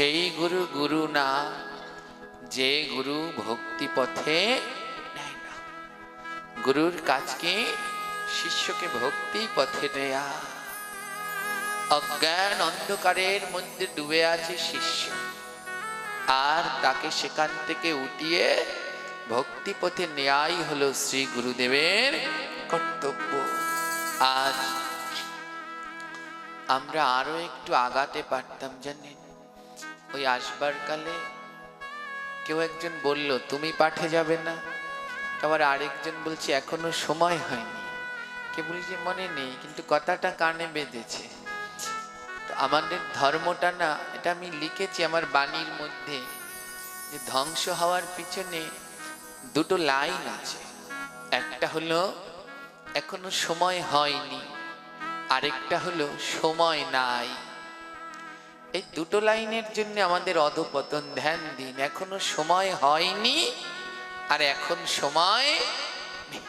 সেই গুরু গুরু না, যে গুরু ভক্তি পথে নেয় না। গুরুর কাজ কি? শিষ্যকে ভক্তি পথে নেয়া। অজ্ঞান অন্ধকারের মধ্যে ডুবে আছে শিষ্য, আর তাকে সেখান থেকে উঠিয়ে ভক্তি পথে নেয়াই হলো শ্রী গুরুদেবের কর্তব্য। আজ আমরা আরো একটু আগাতে পারতাম জানেন। ওই আসবার কালে কেউ একজন বলল তুমি পাঠে যাবে না, আবার আরেকজন বলছে এখনো সময় হয়নি। কে বলছে মনে নেই, কিন্তু কথাটা কানে বেঁধেছে। আমাদের ধর্মটা না, এটা আমি লিখেছি আমার বাণীর মধ্যে, যে ধ্বংস হওয়ার পিছনে দুটো লাইন আছে। একটা হলো এখনো সময় হয়নি, আরেকটা হলো সময় নাই। এই দুটো লাইনের জন্য আমাদের অধপতন। ধ্যান দিন, এখনো সময় হয়নি আর এখন সময় নেই।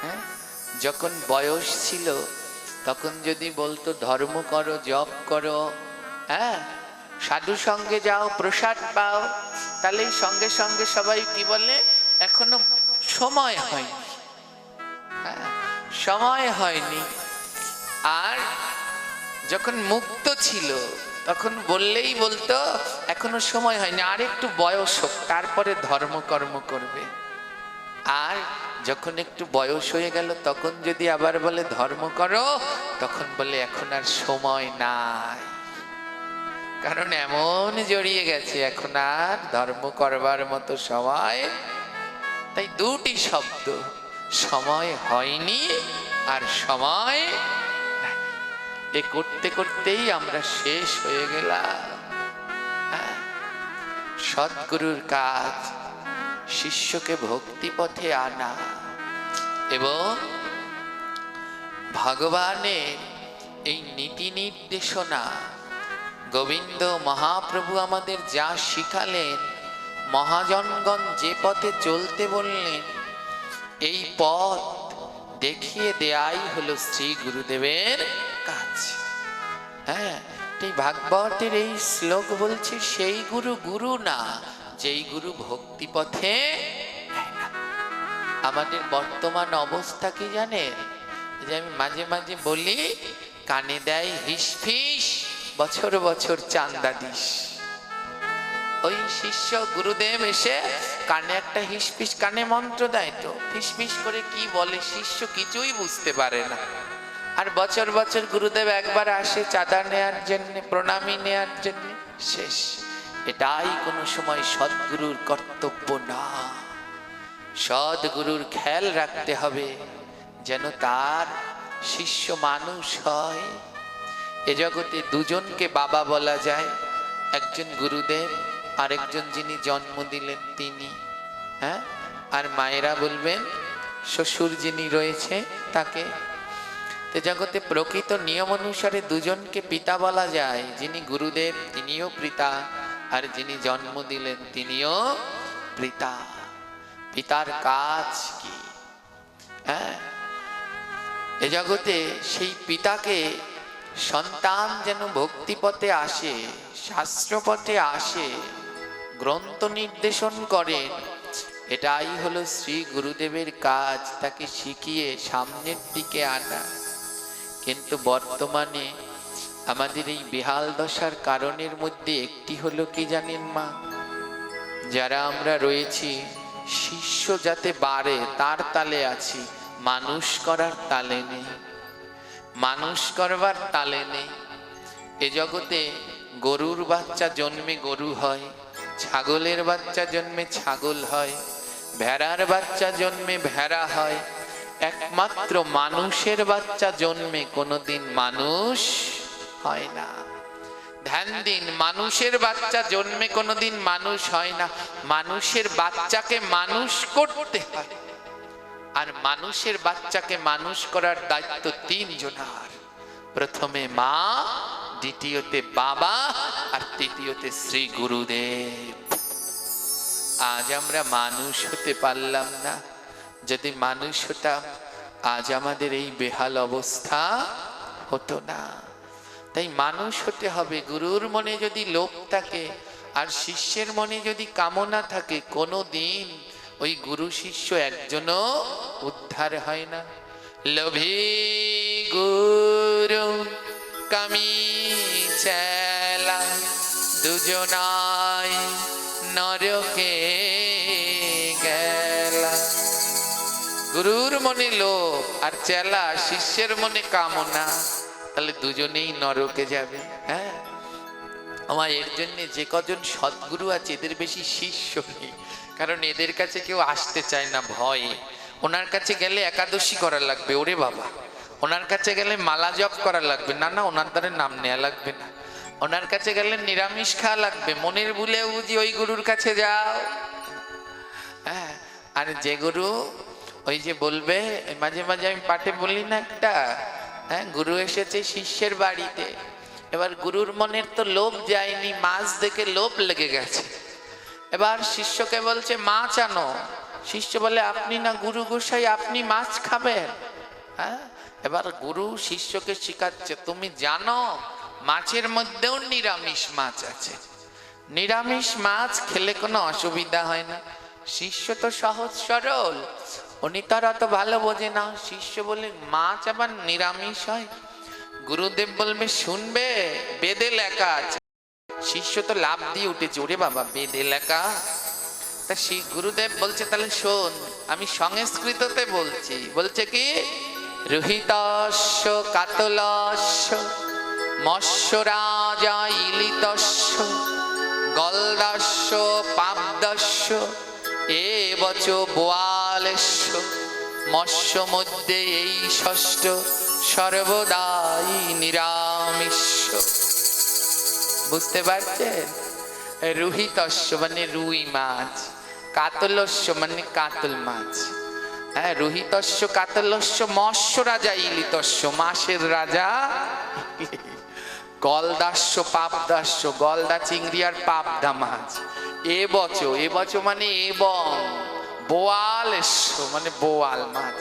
হ্যাঁ, যখন বয়স ছিল তখন যদি বলতো ধর্ম করো, জপ করো, হ্যাঁ, সাধু সঙ্গে যাও, প্রসাদ পাও, তাহলে সঙ্গে সঙ্গে সবাই কি বলে? এখনো সময় হয়নি। হ্যাঁ, সময় হয়নি। আর যখন মুক্ত ছিল তখন বললেই বলতো এখনো সময় হয়নি, আর একটু বয়স হোক তারপরে ধর্মকর্ম করবে। আর যখন একটু বয়স হয়ে গেল তখন যদি আবার বলে ধর্ম করো, তখন বলে এখন আর সময় নাই। কারণ এমন জড়িয়ে গেছে, এখন আর ধর্ম করবার মতো সময়। তাই দুটি শব্দ, সময় হয়নি আর সময় নাই। এ করতে করতেই আমরা শেষ হয়ে গেলাম। সদ্গুরুর কাজ শিষ্যকে ভক্তি পথে আনা এবং ভগবানের এই নীতি নির্দেশনা। গোবিন্দ মহাপ্রভু আমাদের যা শিখালেন, মহাজনগণ যে পথে চলতে বললেন, এই পথ দেখিয়ে দেয়াই হলো শ্রী গুরুদেবের কাজ। হ্যাঁ, এই ভাগবতের এই শ্লোক বলছে সেই গুরু গুরু না, যেই গুরু ভক্তি পথে নেয় না। আমাদের বর্তমান অবস্থা কি জানেন? যে আমি মাঝে মাঝে বলি, কানে দেয় হিসফিস, বছর বছর চান্দা দিস। ওই শিষ্য গুরুদেব এসে কানে একটা হিসফিস, কানে মন্ত্র দেয়, তো ফিসফিস করে কি বলে শিষ্য কিছুই বুঝতে পারে না। আর বছর বছর গুরুদেব একবার আসে চাঁদা নেয়ার জন্য, প্রণামী নেয়ার জন্য, শেষ। এটাই কোনো সময় সদ্গুরুর কর্তব্য না। সদ্গুরুর খেয়াল রাখতে হবে যেন তার শিষ্য মানুষ হয়। এ জগতে দুজনকে বাবা বলা যায়, একজন গুরুদেব, আরেকজন যিনি জন্ম দিলেন তিনি। হ্যাঁ, আর মায়েরা বলবেন শ্বশুর যিনি রয়েছে তাকে। এ জগতে প্রকৃত নিয়ম অনুসারে দুজনকে পিতা বলা যায়, যিনি গুরুদেব তিনিও পিতা, আর যিনি জন্ম দিলেন তিনিও পিতা। পিতার কাজ কি? হ্যাঁ, এ জগতে সেই পিতাকে সন্তান যেন ভক্তিপথে আসে, শাস্ত্রপথে আসে, গ্রন্থ নির্দেশন করেন, এটাই হলো শ্রী গুরুদেবের কাজ, তাকে শিখিয়ে সামনের দিকে আনা। কিন্তু বর্তমানে আমাদের এই বেহাল দশার কারণের মধ্যে একটি হলো কি জানেন মা? যারা আমরা রয়েছি শিষ্য যাতে বাড়ে তার তালে আছি, মানুষ করার তালে নেই, মানুষ করবার তালে নেই। এ জগতে গরুর বাচ্চা জন্মে গরু হয়, ছাগলের বাচ্চা জন্মে ছাগল হয়, ভেড়ার বাচ্চা জন্মে ভেড়া হয়, একমাত্র মানুষের বাচ্চা জন্মে কোনোদিন মানুষ হয় না। ধ্যান দিন, মানুষের বাচ্চা জন্মে কোনোদিন মানুষ হয় না। মানুষের বাচ্চাকে মানুষ করতে হয়, আর মানুষের বাচ্চাকে মানুষ করার দায়িত্ব তিনজনার। প্রথমে মা, দ্বিতীয়তে বাবা, আর তৃতীয়তে শ্রী গুরুদেব। আজ আমরা মানুষ হতে পারলাম না। যদি মানুষ হতাম আজ আমাদের এই বেহাল অবস্থা হতো না। তাই মানুষ হতে হবে। গুরুর মনে যদি লোভ থাকে আর শিষ্যের মনে যদি কামনা থাকে, কোনো দিন ওই গুরু শিষ্য একজনও উদ্ধার হয় না। লোভী গুরু কামি চেলা দুজনাই নরকে গেলা। গুরুর মনে লোভ আর চেলা শিষ্যের মনে কামনা, তাহলে দুজনেই নরকে যাবে। হ্যাঁ, আমার এর জন্য যে কজন সদ্গুরু আছে এদের বেশি শিষ্য নেই, কারণ এদের কাছে কেউ আসতে চায় না ভয়ে। ওনার কাছে গেলে একাদশী করা লাগবে, ওরে বাবা। ওনার কাছে গেলে মালা জপ করা লাগবে, না না ওনার দ্বারা নাম নেওয়া লাগবে না। ওনার কাছে গেলে নিরামিষ খাওয়া লাগবে, মনের ভুলে বুঝি ওই গুরুর কাছে যাও। হ্যাঁ, আর যে গুরু ওই যে বলবে, মাঝে মাঝে আমি পাঠে বলি না একটা, হ্যাঁ, গুরু এসেছে শিষ্যের বাড়িতে, এবার গুরুর মনের তো লোভ যায়নি, মাছ দেখে লোভ লেগে গেছে। এবার শিষ্যকে বলছে মাছ আনো। শিষ্য বলে আপনি না গুরু গোসাই, আপনি মাছ খাবেন? হ্যাঁ, এবার গুরু শিষ্যকে শিখাচ্ছে, তুমি জানো মাছের মধ্যেও নিরামিষ মাছ আছে, নিরামিষ মাছ খেলে কোনো অসুবিধা হয় না। শিষ্য তো সহজ সরল, উনি তো আর অত ভালো বোঝে না। শিষ্য বলে মাছ আবার নিরামিষ হয়? গুরুদেব বলবে শুনবে, বেদে লেখা আছে। শিষ্য তো লাভ দিয়ে উঠেছে, ওরে বাবা বেদে লেখা। তা গুরুদেব বলছে তাহলে শোন, আমি সংস্কৃততে বলছি। বলছে কি, রোহিতস্য কাতলস্য মৎস্য রাজা ইলিতস্য গলদাস্য পাবদস্য এবচ বোয়ালেস্য মৎস্য মধ্যে এই ষষ্ঠ সর্বদাই নিরামিষ। বুঝতে পারছেন? রোহিতস্য মানে রুই মাছ, কাতলস্য মানে কাতল মাছ। হ্যাঁ, রোহিতস্য কাতলস্য মৎস্য রাজা ইলিতস্য মাছের রাজা, গলদাস্য পাবদাস্য গলদা চিংড়ি আর পাবদা মাছ। এবচ, এবচ মানে এবং, বোয়ালেস্য মানে বোয়াল মাছ।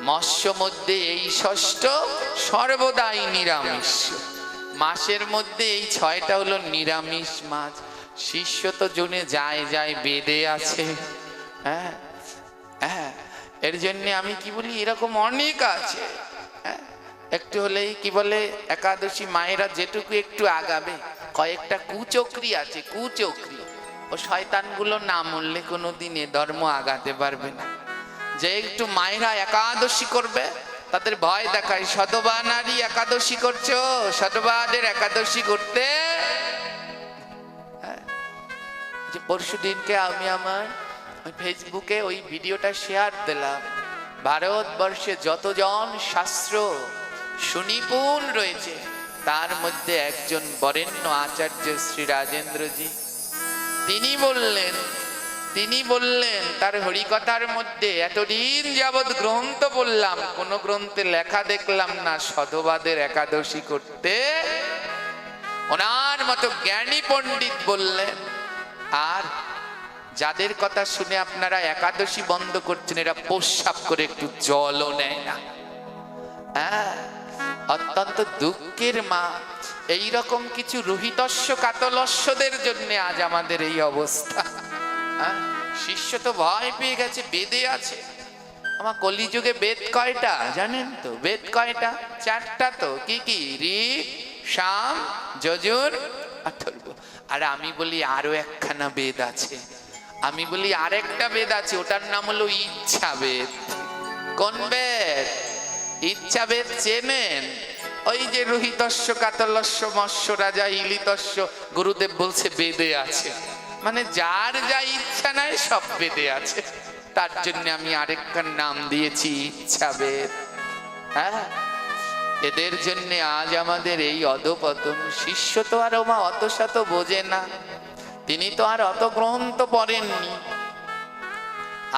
মৎস্য মধ্যে এই ষষ্ঠ সর্বদাই নিরামিষ। মাসের মধ্যে এই 6টা হলো নিরামিষ মাছ। শিষ্য তো জনে যায় যায় বেদে আছে। হ্যাঁ হ্যাঁ, এর জন্য আমি কি বলি, এরকম অনেক আছে। হ্যাঁ, একটু হলেই কি বলে, একাদশী মায়েরা যেটুকু একটু আগাবে, কয়েকটা কুচক্রি আছে, কুচক্রি। ও শয়তানগুলো না মরলে কোনো দিনে ধর্ম আগাতে পারবে না। যে একটু মায়েরা একাদশী করবে, তাদের ভয় দেখায়, সধবা নারী একাদশী করছো, সধবাদের একাদশী করতে। যে পরশু দিনকে আমি আমার ফেসবুকে ওই ভিডিওটা শেয়ার দিলাম। ভারতবর্ষে যতজন শাস্ত্র সুনিপুণ রয়েছে, তার মধ্যে একজন বরেণ্য আচার্য শ্রী রাজেন্দ্রজি, তিনি বললেন তার হরিকথার মধ্যে, এতদিন যাবৎ গ্রন্থ বললাম, কোন গ্রন্থে লেখা দেখলাম না সধবাদের একাদশী করতে। ওনার মতো জ্ঞানী পণ্ডিত বললেন। আর যাদের কথা শুনে আপনারা একাদশী বন্ধ করছেন, এরা প্রস্রাব করে একটু জলও নেয় না। হ্যাঁ, অত্যন্ত দুঃখের মা। এইরকম কিছু রোহিতস্য কাতলস্যদের জন্য আজ আমাদের এই অবস্থা। শিষ্য তো ভয় পেয়ে গেছে, বেদে আছে। আমার কলিযুগে বেদ কয়টা জানেন তো? বেদ কয়টা? 4টা তো। কি কি? ঋক, সাম, যজুর, অথর্ব। আর আমি বলি আরো একখানা বেদ আছে। আমি বলি আরেকটা বেদ আছে, ওটার নাম হলো ইচ্ছা বেদ। কোন বেদ? ইচ্ছা বেদ চেনেন? ওই যে রোহিতস্য কাতলস্য মৎস্য রাজা ইলিতস্য, গুরুদেব বলছে বেদে আছে। মানে যার যা ইচ্ছা নাই সব বেদে আছে। তার জন্য আমি আরেকটার নাম দিয়েছি ইচ্ছা বেদ। হ্যাঁ, এদের জন্য আজ আমাদের এই অধপতন। শিষ্য তো আর ওমা অত শত বোঝে না, তিনি তো আর অত গ্রন্থ পড়েননি।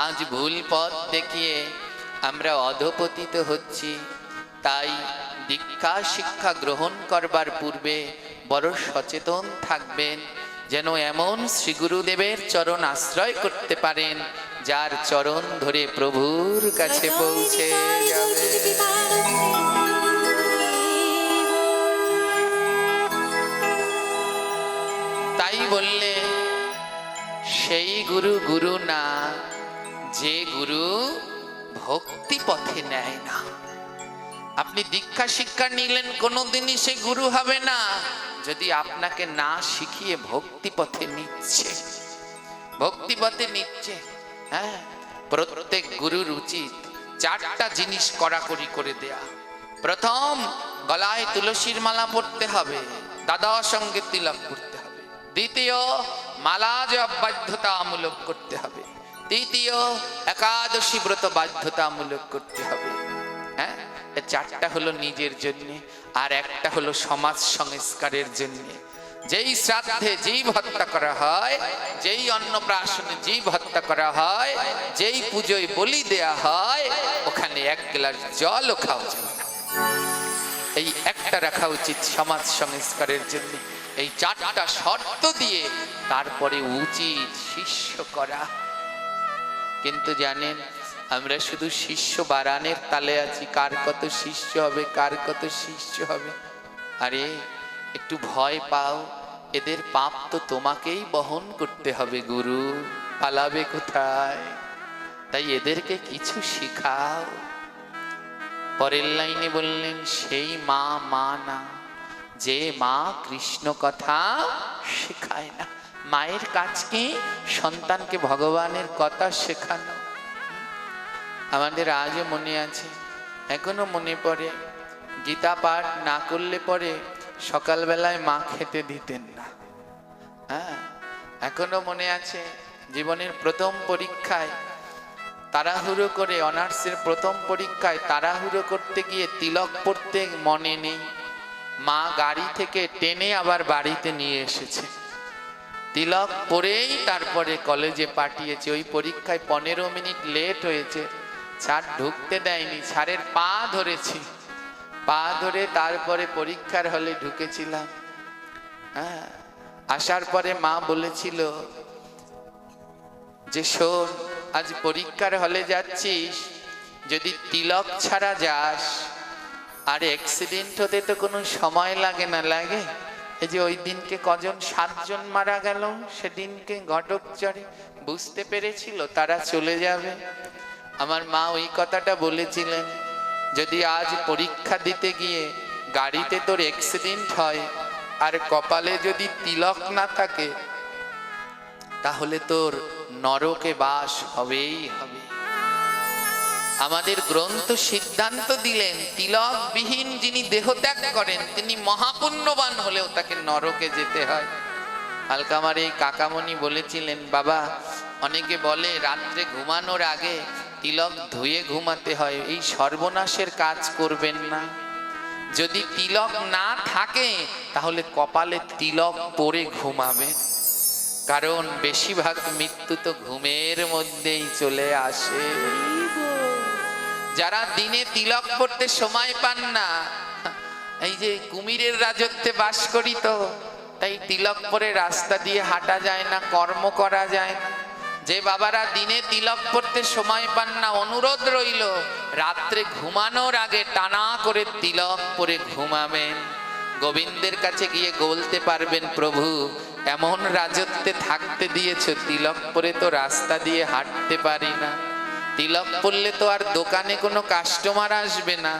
আজ ভুল পথ দেখিয়ে আমরা অধপতিত হচ্ছি। তাই দীক্ষা শিক্ষা গ্রহণ করবার পূর্বে বড় সচেতন থাকবেন, যেন এমন শ্রী গুরুদেবের চরণ আশ্রয় করতে পারেন, যার চরণ ধরে প্রভুর কাছে পৌঁছে যাবে। গুরু গুরু না, যে গুরু ভক্তি পথে নেয় না। আপনি দীক্ষা শিক্ষা নিলেন, কোনোদিনই সে গুরু হবে না যদি আপনাকে না শিখিয়ে ভক্তি পথে নিচ্ছে, ভক্তি পথে নিচ্ছে। হ্যাঁ, প্রত্যেক গুরুর উচিত চারটা জিনিস কড়াকড়ি করে দেয়া। প্রথম, গলায় তুলসীর মালা পড়তে হবে, দাদা সঙ্গে তিলক করতে হবে। দ্বিতীয়, মালা জপ বাধ্যতামূলক করতে হবে। তৃতীয়, একাদশী ব্রত বাধ্যতামূলক করতে হবে। হ্যাঁ, চারটা হলো নিজের জন্য, আর একটা হলো সমাজ সংস্কারের জন্য। যেই শ্রাদ্ধে জীব হত্যা করা হয়, যেই অন্নপ্রাশনে জীব হত্যা করা হয়, যেই পুজোয় বলি দেয়া হয়, ওখানে এক গ্লাস জলও খাওয়া যাবে না। এই একটা রাখা উচিত সমাজ সংস্কারের জন্য। এই চারটা শর্ত দিয়ে তারপরে উচিত শিষ্য করা। কিন্তু জানেন, আমরা শুধু শিষ্য বাড়ানোর তালে আছি, কার কত শিষ্য হবে, কার কত শিষ্য হবে। আরে একটু ভয় পাও, এদের পাপ তো তোমাকেই বহন করতে হবে, গুরু পালাবে কোথায়? তাই এদেরকে কিছু শিখাও। পরের লাইনে বললেন, সেই মা মা না, যে মা কৃষ্ণ কথা শেখায় না। মায়ের কাজ কি? সন্তানকে ভগবানের কথা শেখানো। আমাদের আজও মনে আছে, এখনো মনে পড়ে, গীতা পাঠ না করলে পরে সকালবেলায় মা খেতে দিতেন না। হ্যাঁ, এখনো মনে আছে, জীবনের প্রথম পরীক্ষায় তাড়াহুড়ো করে, অনার্সের প্রথম পরীক্ষায় তাড়াহুড়ো করতে গিয়ে তিলক পড়তে মনে নেই, মা গাড়ি থেকে টেনে আবার বাড়িতে নিয়ে এসেছে। তিলক পরেই তারপরে কলেজে পাঠিয়েছে। ওই পরীক্ষায় 15 মিনিট লেট হয়েছে, স্যার ঢুকতে দেয়নি, স্যারের পা ধরেছি, পা ধরে তারপরে পরীক্ষার হলে ঢুকেছিলাম। হ্যাঁ, আসার পরে মা বলেছিল যে শোন, আজ পরীক্ষার হলে যাচ্ছিস, যদি তিলক ছাড়া যাস, আর অ্যাক্সিডেন্ট হতে তো কোনো সময় লাগে না। লাগে? এই যে ওই দিনকে কজন 7 জন মারা গেল, সেদিনকে ঘটকচরে বুঝতে পেরেছিল তারা চলে যাবে। আমার মা ওই কথাটা বলেছিলেন, যদি আজ পরীক্ষা দিতে গিয়ে গাড়িতে তোর অ্যাক্সিডেন্ট হয় আর কপালে যদি তিলক না থাকে, তাহলে তোর নরকে বাস হবেই হবে। আমাদের গ্রন্থ সিদ্ধান্ত দিলেন, তিলক বিহীন যিনি দেহত্যাগ করেন তিনি মহাপুণ্যবান হলেও তাকে নরকে যেতে হয়। কালকে আমার এই কাকামণি বলেছিলেন, বাবা অনেকে বলে রাত্রে ঘুমানোর আগে তিলক ধুয়ে ঘুমাতে হয়, এই সর্বনাশের কাজ করবেন না। যদি তিলক না থাকে তাহলে কপালে তিলক পরে ঘুমাবে, কারণ বেশিরভাগ মৃত্যু তো ঘুমের মধ্যেই চলে আসে। যারা দিনে তিলক পড়তে সময় পান না, এই যে কুমিরের রাজত্বে বাস করি তো, তাই তিলক পরে রাস্তা দিয়ে হাঁটা যায় না, কর্ম করা যায় না। যে বাবারা দিনে তিলক পড়তে সময় পান না, অনুরোধ রইল রাত্রে ঘুমানোর আগে টানা করে তিলক পরে ঘুমাবেন। গোবিন্দের কাছে গিয়ে বলতে পারবেন, প্রভু এমন রাজত্বে থাকতে দিয়েছ, তিলক পরে তো রাস্তা দিয়ে হাঁটতে পারি না। তিলক পরলে তো আর দোকানে কোনো কাস্টমার আসবে না,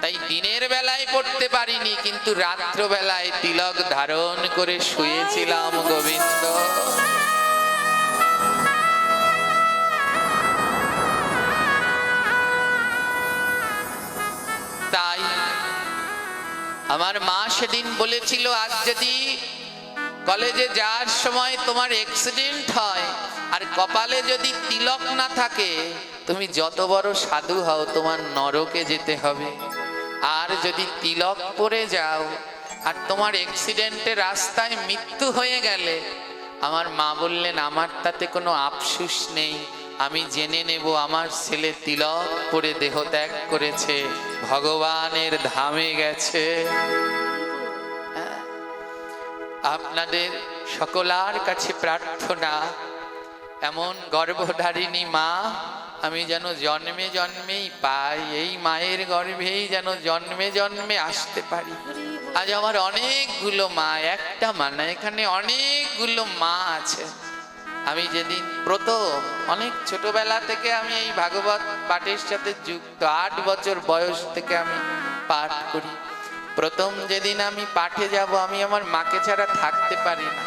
তাই দিনের বেলায় পড়তে পারিনি, কিন্তু রাত্রবেলায় তিলক ধারণ করে শুয়েছিলাম গোবিন্দ। তাই আমার মা সেদিন বলেছিল, আজ যদি কলেজে যাওয়ার সময় তোমার অ্যাক্সিডেন্ট হয় আর কপালে যদি তিলক না থাকে, তুমি যত বড় সাধু হও তোমার নরকে যেতে হবে। আর যদি তিলক পরে যাও আর তোমার অ্যাক্সিডেন্টে রাস্তায় মৃত্যু হয়ে গেলে, আমার মা বললেন আমার তাতে কোনো আফসোস নেই, আমি জেনে নেব আমার ছেলে তিলক পরে দেহ ত্যাগ করেছে, ভগবানের ধামে গেছে। আপনাদের সকলার কাছে প্রার্থনা, এমন গর্ভধারিণী মা আমি যেন জন্মে জন্মেই পাই, এই মায়ের গর্ভেই যেন জন্মে জন্মে আসতে পারি। আজ আমার অনেকগুলো মা, একটা মা না, এখানে অনেকগুলো মা আছে। আমি যেদিন প্রথম, অনেক ছোটবেলা থেকে আমি এই ভাগবত পাঠের সাথে যুক্ত, 8 বছর বয়স থেকে আমি পাঠ করি। প্রথম যেদিন আমি পাঠে যাব, আমি আমার মাকে ছাড়া থাকতে পারি না।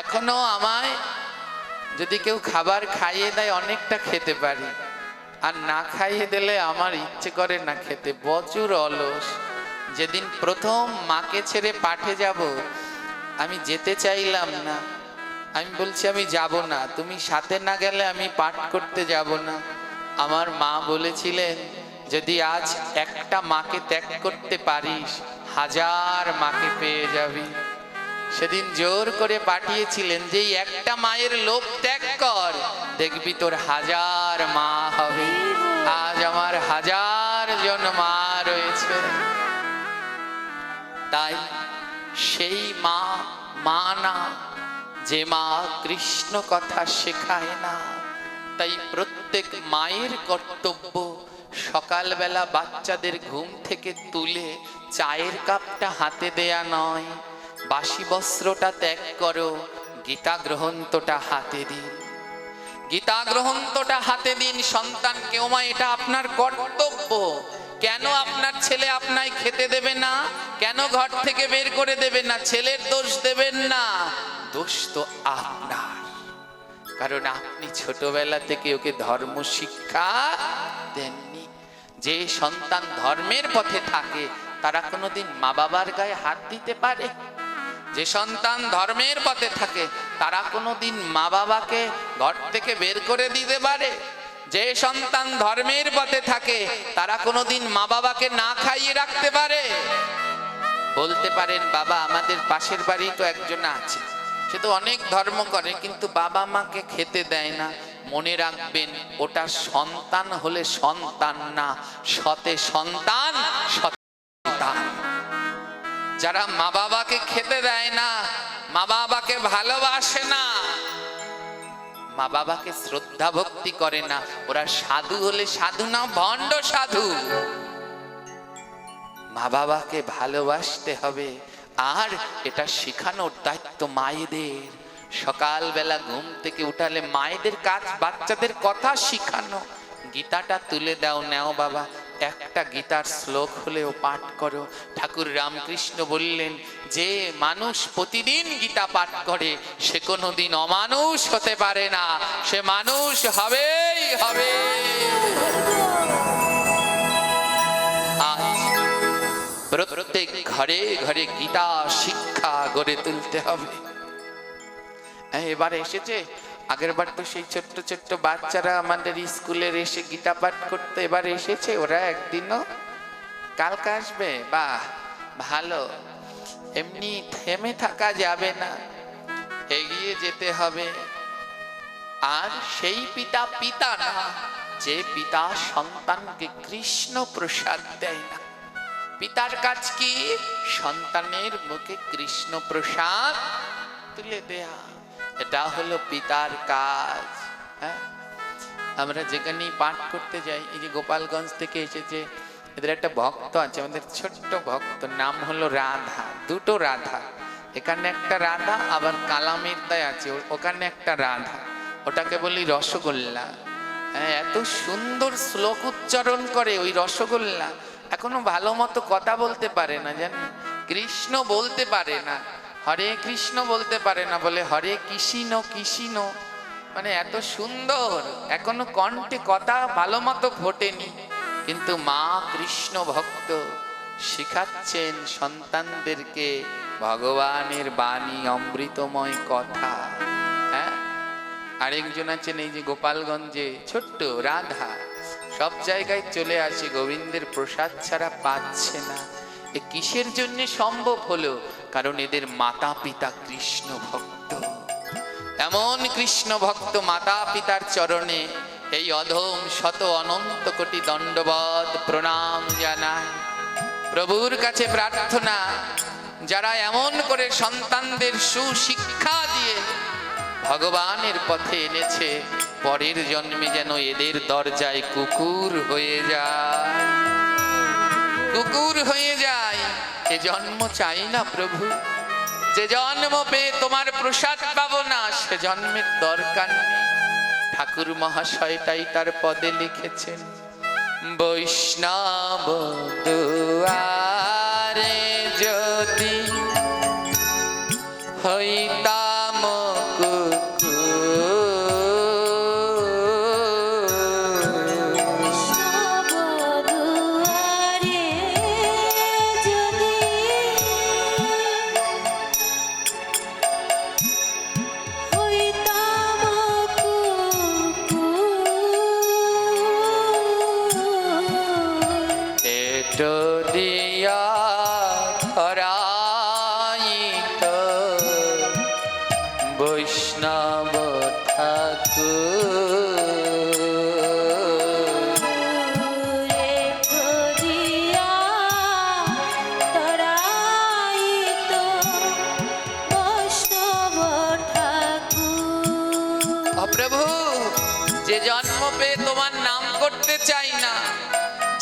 এখনো আমায় যদি কেউ খাবার খাইয়ে দেয় অনেকটা খেতে পারি, আর না খাইয়ে দিলে আমার ইচ্ছে করে না খেতে, প্রচুর অলস। যেদিন প্রথম মাকে ছেড়ে পাঠে যাব, আমি যেতে চাইলাম না। আমি বলছি আমি যাব না, তুমি সাথে না গেলে আমি পাঠ করতে যাব না। আমার মা বলেছিলেন, যদি আজ একটা মাকে ত্যাগ করতে পারিস, 1000 মাকে পেয়ে যাবি। সেদিন জোর করে পাঠিয়েছিলেন যে একটা মায়ের লোভ ত্যাগ কর, দেখবি তোর 1000 মা হবে। আজ আমার 1000 জন মা রয়েছে। তাই সেই মা, মা না, যে মা কৃষ্ণ কথা শেখায় না। তাই প্রত্যেক মায়ের কর্তব্য সকালবেলা বাচ্চাদের ঘুম থেকে তুলে চায়ের কাপটা হাতে দেয়া নয়, বাসি বস্ত্রটা ত্যাগ করো, গীতা গ্রন্থটা হাতে দিন। গীতা গ্রন্থটা হাতে দিন সন্তানকে। ওমা, এটা আপনার কর্তব্য। কেন আপনার ছেলে আপনায় খেতে দেবে না? কেন ঘর থেকে বের করে দেবে না? ছেলের দোষ দেবেন না, দোষ তো আপনার। কারণ আপনি ছোটবেলা থেকে ওকে ধর্ম শিক্ষা দেননি। যে সন্তান ধর্মের পথে থাকে তারা কোনোদিন মা বাবার গায়ে হাত দিতে পারে? যে সন্তান ধর্মের পথে থাকে তারা কোনোদিন মা বাবাকে ঘর থেকে বের করে দিতে পারে? যে সন্তান ধর্মের পথে থাকে তারা কোনোদিন মা বাবাকে না খাইয়ে রাখতে পারে? বলতে পারেন, বাবা আমাদের পাশের বাড়ি তো একজন আছে, সে তো অনেক ধর্ম করে কিন্তু বাবা মাকে খেতে দেয় না। মনে রাখবেন, ওটা সন্তান হলে সন্তান না, সতে সন্তান, সন্তান। যারা মা বাবাকে খেতে দেয় না, মা বাবাকে ভালোবাসে না, মা বাবাকে শ্রদ্ধা ভক্তি করে না, ওরা সাধু হলে সাধু না, ভণ্ড সাধু। মা বাবাকে ভালোবাসতে হবে, আর এটা শেখানোর দায়িত্ব মায়েদের। সকালবেলা ঘুম থেকে উঠালে মায়েদের কাজ বাচ্চাদের কথা শিখানো। গীতাটা তুলে দাও, নেও বাবা, একটা গীতার শ্লোক হলেও পাঠ করো। ঠাকুর রামকৃষ্ণ বললেন, যে মানুষ প্রতিদিন গীতা পাঠ করে সে কোনোদিন অমানুষ হতে পারে না, সে মানুষ হবেই হবে। আজ প্রত্যেক ঘরে ঘরে গীতা শিক্ষা গড়ে তুলতে হবে। এবার এসেছে, আগের বার তো সেই ছোট্ট ছোট্ট বাচ্চারা আমাদের স্কুলের এসে গীতা পাঠ করতে, এবার এসেছে ওরা একদিনও। কালকে আসবে, বাহ ভালো। এমনি থেমে থাকা যাবে না, এগিয়ে যেতে হবে। আর সেই পিতা পিতা না, যে পিতা সন্তানকে কৃষ্ণ প্রসাদ দেয় না। পিতার কাজ কি? সন্তানের মুখে কৃষ্ণ প্রসাদ তুলে দেয়া, এটা হলো পিতার কাজ। হ্যাঁ, আমরা যেখানেই পাঠ করতে যাই, এই যে গোপালগঞ্জ থেকে এসেছে, এদের একটা ভক্ত আছে, আমাদের ছোট্ট ভক্ত, নাম হলো রাধা। দুটো রাধা, এখানে একটা রাধা, আবার কালামিরদায় আছে ওখানে একটা রাধা, ওটাকে বলি রসগোল্লা। হ্যাঁ, এত সুন্দর শ্লোক উচ্চারণ করে ওই রসগোল্লা। এখনো ভালো মতো কথা বলতে পারে না, জানেন? কৃষ্ণ বলতে পারে না, হরে কৃষ্ণ বলতে পারে না, বলে হরে কৃষ্ণ কৃষ্ণ। মানে এত সুন্দর, এখনো কণ্ঠে কথা ভালো মতো ফোটেনি, কিন্তু মা কৃষ্ণ ভক্ত শিখাচ্ছেন সন্তানদেরকে ভগবানের বাণী, অমৃতময় কথা। হ্যাঁ, আরেকজন আছেন এই যে গোপালগঞ্জে, ছোট্ট রাধা, সব জায়গায় চলে আসে, গোবিন্দের প্রসাদ ছাড়া পাচ্ছে না। এ কিসের জন্য সম্ভব হলো? কারণ এদের মাতা পিতা কৃষ্ণ ভক্ত। এমন কৃষ্ণ ভক্ত মাতা পিতার চরণে এই অধম শত অনন্ত কোটি দণ্ডবত প্রণাম জানায়। প্রভুর কাছে প্রার্থনা, যারা এমন করে সন্তানদের সুশিক্ষা দিয়ে ভগবানের পথে এনেছে, পরের জন্মে যেন এদের দরজায় কুকুর হয়ে যায়, কুকুর হয়ে যায়। এ জন্ম চাই না প্রভু, যে জন্ম পেয়ে তোমার প্রসাদ পাবো না সে জন্মের দরকার নেই। ঠাকুর মহাশয়টাই তার পদে লিখেছেন, বৈষ্ণব দুয়ারে যদি হইতাম দিয়া ধরাইত বৈষ্ণব প্রভু, যে জন্ম পেয়ে তোমার নাম করতে চাই না,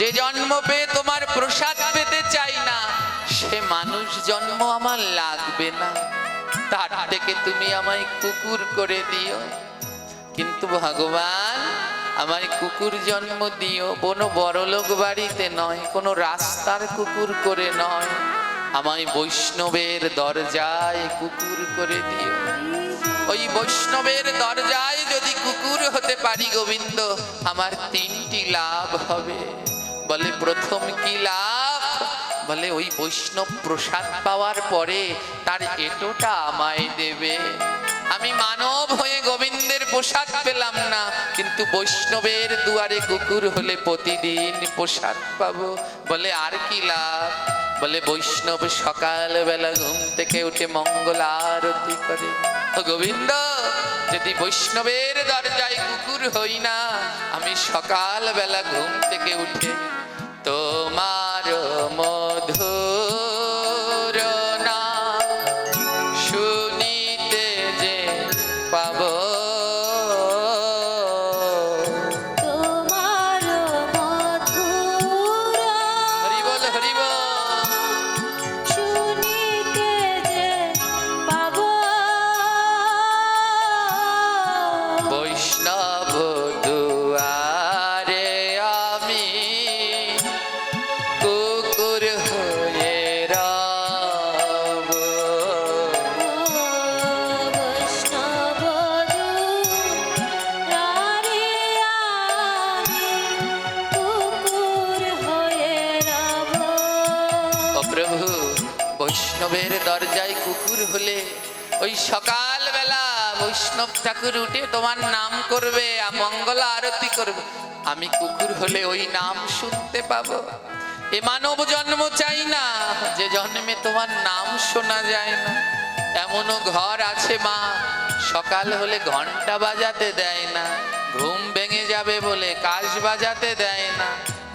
যে জন্ম পেয়ে তোমার প্রসাদ পেতে চাই না, সে মানুষ জন্ম আমার লাগবে না, তার থেকে তুমি আমায় কুকুর করে দিও। কিন্তু ভগবান, আমায় কুকুর জন্ম দিও, কোনো বড়লোক বাড়িতে নয়, কোনো রাস্তার কুকুর করে নয়, আমায় বৈষ্ণবের দরজায় কুকুর করে দিও। ওই বৈষ্ণবের দরজায় যদি কুকুর হতে পারি গোবিন্দ, আমার তিনটি লাভ হবে। বলে প্রথম কি লাভ? বলে ওই বৈষ্ণব প্রসাদ পাওয়ার পরে তার এটোটা আমায় দেবে। আমি মানব হয়ে গোবিন্দের প্রসাদ পেলাম না, কিন্তু বৈষ্ণবের দুয়ারে কুকুর হলে প্রতিদিন প্রসাদ পাবো। বলে আর কি লাভ? বলে বৈষ্ণব সকালবেলা ঘুম থেকে উঠে মঙ্গল আরতি করে। ও গোবিন্দ, যদি বৈষ্ণবের দরজায় কুকুর হই না, আমি সকালবেলা ঘুম থেকে উঠে তোমার মধুর নাম শুনিতে যে পাব, তোমার মধুর হরি বল হরি বল, শুনিতে যে পাব। বৈষ্ণব দুয়ারে আমি কুকুর হয়ে রব। বৈষ্ণব দুয়ারে আমি কুকুর হয়ে রব। ও প্রভু, বৈষ্ণবের দরজায় কুকুর হলে ওই সকালবেলা বৈষ্ণব ঠাকুর উঠে তোমার নাম করবে, মঙ্গল আরতি করবে, আমি কুকুর হলে ওই নাম শুনতে পাবো। এ মানব জন্ম চাই না যে জন্মে তোমার নাম শোনা যায় না। এমনও ঘর আছে মা, সকাল হলে ঘন্টা বাজাতে দেয় না, ঘুম ভেঙে যাবে বলে কাশ বাজাতে দেয় না।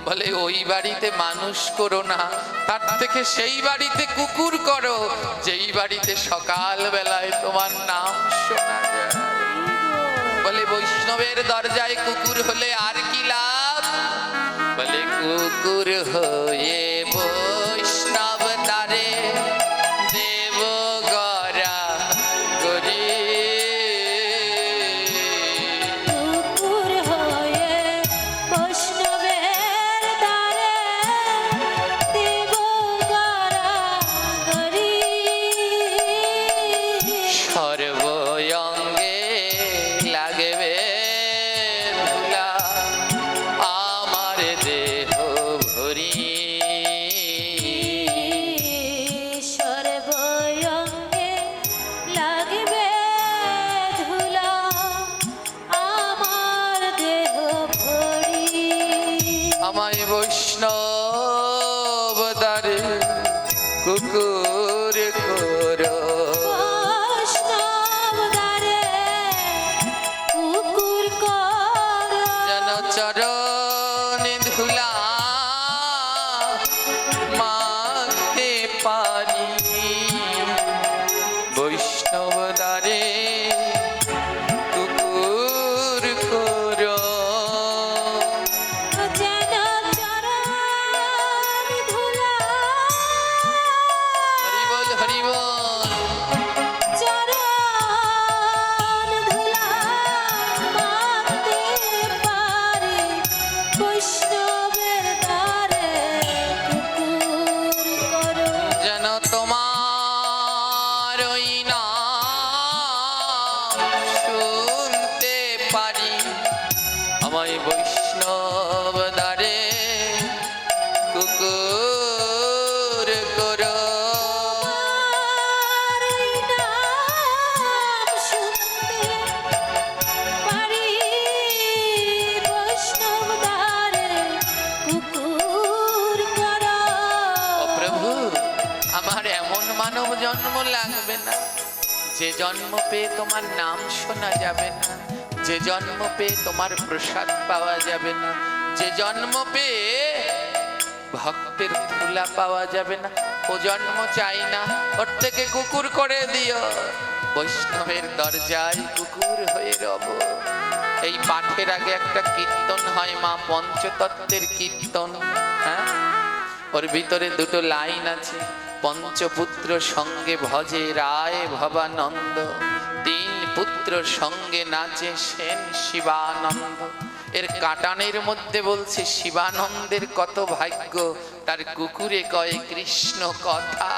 বলে ওই বাড়িতে মানুষ করো না, তার থেকে সেই বাড়িতে কুকুর করো, যেই বাড়িতে সকাল বেলায় তোমার নাম শোনা যায়। বলে বৈষ্ণবের দরজায় কুকুর হলে আর কি লাভ? বলে কুকুর হয়ে বৈষ্ণব তারে দেব গরা গরি। কুকুর হয়ে বৈষ্ণবের দ্বারে দেব গরাগরি। সর্বঙ্গে লাগবে ধুলা আমার দেহ ভরি। সর্বঙ্গে লাগবে ধুলা আমার দেহ ভরি। আমায় বৈষ্ণব দ্বারে কুকুর করো। বৈষ্ণব দ্বারে কুকুর কর। যেন চরণে ধুলা মাখতে পারি। বৈষ্ণব দ্বারে কুকুর করো। যেন চরণ ধুলা হরি বল হরি বল। তোমার এমন মানব জন্ম লাগবে না যে জন্ম পেয়ে তোমার নাম শোনা যাবে না, যে জন্ম পেয়ে তোমার প্রসাদ পাওয়া যাবে না, যে জন্ম পেয়ে ভক্তের ধুলা পাওয়া যাবে না। ও জন্ম চাই না, ওর থেকে কুকুর করে দিও, বৈষ্ণবের দরজায় কুকুর হয়ে রব। এই পাঠের আগে একটা কীর্তন হয় মা, পঞ্চতত্ত্বের কীর্তন। হ্যাঁ, ওর ভিতরে দুটো লাইন আছে, পঞ্চপুত্র সঙ্গে ভজে রায় ভবানন্দ, তিন পুত্র সঙ্গে নাচে সেন শিবানন্দ। এর কাটানের মধ্যে বলছে শিবানন্দের কত ভাগ্য, তার কুকুরে কয় কৃষ্ণ কথা।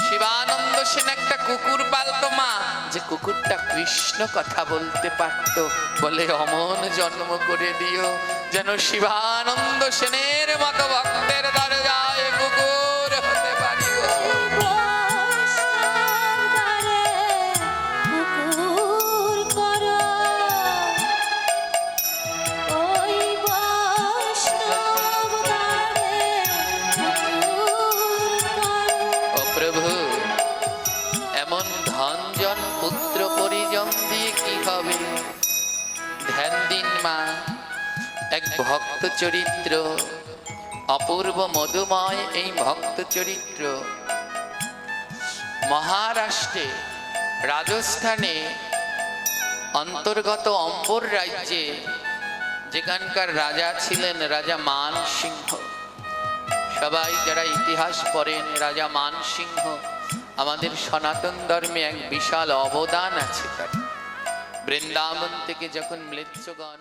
শিবানন্দ সেন একটা কুকুর পালতো মা, যে কুকুরটা কৃষ্ণ কথা বলতে পারতো, বলে অমন জন্ম করে দিও যেন শিবানন্দ সেনের মতো ভক্তের দরজায় কুকুর হতে পারি গো। কুকুর করো, ওই বৈষ্ণব দ্বারে কুকুর করো। ও প্রভু, এমন ধনজন পুত্র পরিজন দিয়ে কি হবে? ধ্যান দিন মা, এক ভক্ত চরিত্র, অপূর্ব মধুময় এই ভক্ত চরিত্র। মহারাষ্ট্রে, রাজস্থানে অন্তর্গত অম্বর রাজ্যে, যেখানকার রাজা ছিলেন রাজা মান সিংহ। সবাই যারা ইতিহাস পড়েন, রাজা মান সিংহ আমাদের সনাতন ধর্মে এক বিশাল অবদান আছে তার। বৃন্দাবন থেকে যখন মৃত্যুগণ